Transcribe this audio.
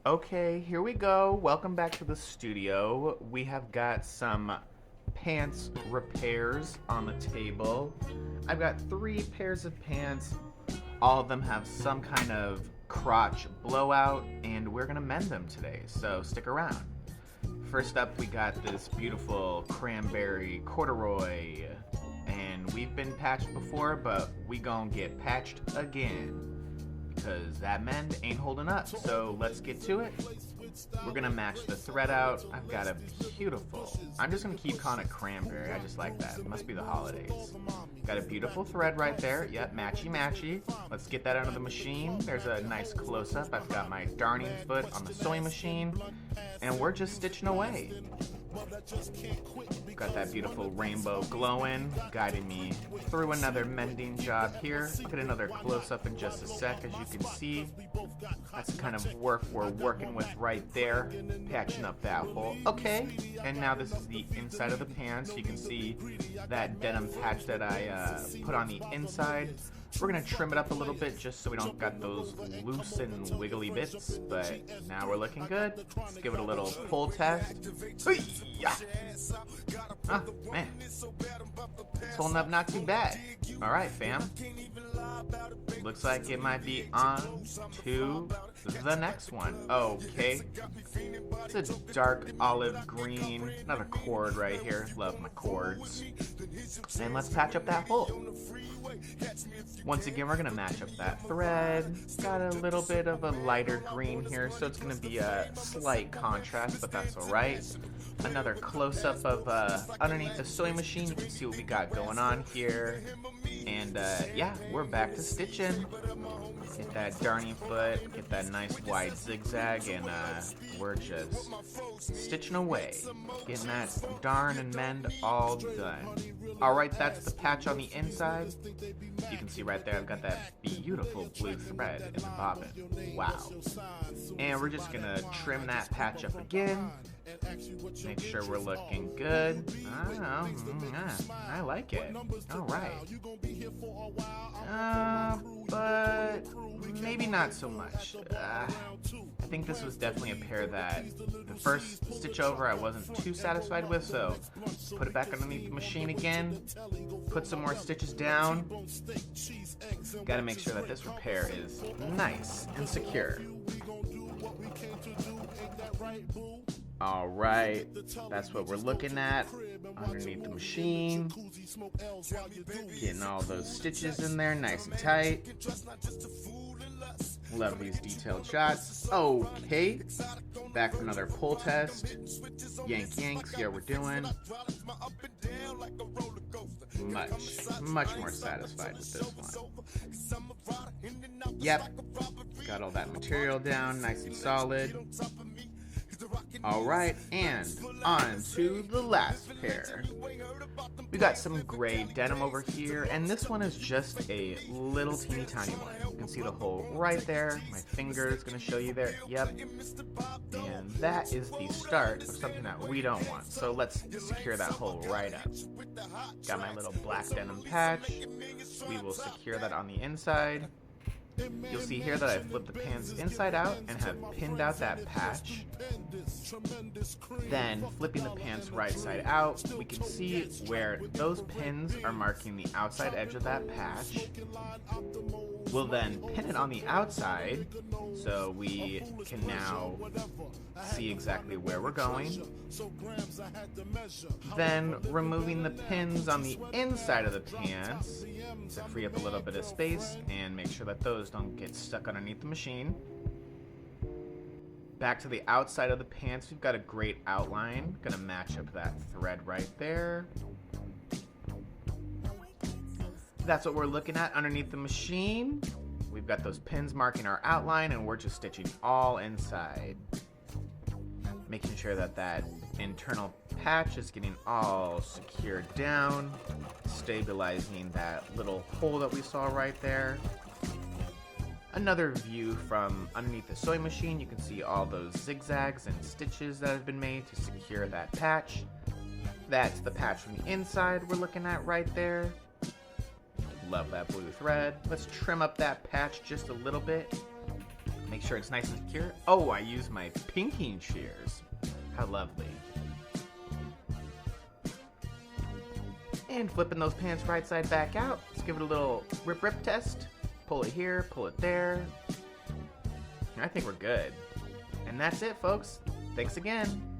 Okay, here we go. Welcome back to the studio. We have got some pants repairs on the table. I've got 3 pairs of pants. All of them have some kind of crotch blowout, and we're gonna mend them today, so stick around. First up, we got this beautiful cranberry corduroy, and we've been patched before, but we gon' get patched again because that mend ain't holding up. So let's get to it. We're gonna match the thread out. I've got a beautiful, I'm just gonna keep calling it cranberry. I just like that. It must be the holidays. Got a beautiful thread right there. Yep, matchy matchy. Let's get that out of the machine. There's a nice close-up. I've got my darning foot on the sewing machine, and we're just stitching away. Got that beautiful rainbow glowing, guiding me through another mending job here. I'll get another close-up in just a sec. As you can see, that's the kind of work we're working with right there, patching up that hole. Okay, and now this is the inside of the pants. You can see that denim patch that I put on the inside. We're gonna trim it up a little bit just so we don't got those loose and wiggly bits, but now we're looking good. Let's give it a little pull test. Hey-ya! Ah, man. It's holding up not too bad. Alright, fam. Looks like it might be on to the next one. Okay. It's a dark olive green. Another cord right here. Love my cords. And let's patch up that hole. Once again, we're going to match up that thread. Got a little bit of a lighter green here, so it's going to be a slight contrast, but that's alright. Another close-up of underneath the sewing machine. You can see what we got going on here. And yeah, we're back to stitching. Get that darning foot, get that nice wide zigzag, and we're just stitching away. Getting that darn and mend all done. Alright, that's the patch on the inside. You can see right there I've got that beautiful blue thread in the bobbin. Wow. And we're just gonna trim that patch up again. Make sure we're looking good. I don't know. I like it. Alright. But maybe not so much. I think this was definitely a pair that the first stitch over I wasn't too satisfied with, so put it back underneath the machine again, put some more stitches down. Gotta make sure that this repair is nice and secure. Alright, that's what we're looking at underneath the machine. Getting all those stitches in there nice and tight. Love these detailed shots. Okay, back for another pull test. Yank, yank, see how we're doing. Much more satisfied with this one. Yep, got all that material down, nice and solid. Alright, and on to the last pair. We got some gray denim over here, and this one is just a little teeny tiny one. You can see the hole right there. My finger is going to show you there. Yep. And that is the start of something that we don't want. So let's secure that hole right up. Got my little black denim patch. We will secure that on the inside. You'll see here that I flipped the pants inside out and have pinned out that patch. Then, flipping the pants right side out, we can see where those pins are marking the outside edge of that patch. We'll then pin it on the outside, so we can now see exactly where we're going. Then, removing the pins on the inside of the pants to free up a little bit of space and make sure that those don't get stuck underneath the machine. Back to the outside of the pants, we've got a great outline. Gonna match up that thread right there. That's what we're looking at underneath the machine. We've got those pins marking our outline, and we're just stitching all inside. Making sure that that internal patch is getting all secured down, stabilizing that little hole that we saw right there. Another view from underneath the sewing machine, you can see all those zigzags and stitches that have been made to secure that patch. That's the patch from the inside we're looking at right there. Love that blue thread. Let's trim up that patch just a little bit. Make sure it's nice and secure. Oh, I use my pinking shears. How lovely. And flipping those pants right side back out. Let's give it a little rip test. Pull it here, pull it there. I think we're good. And that's it, folks. Thanks again.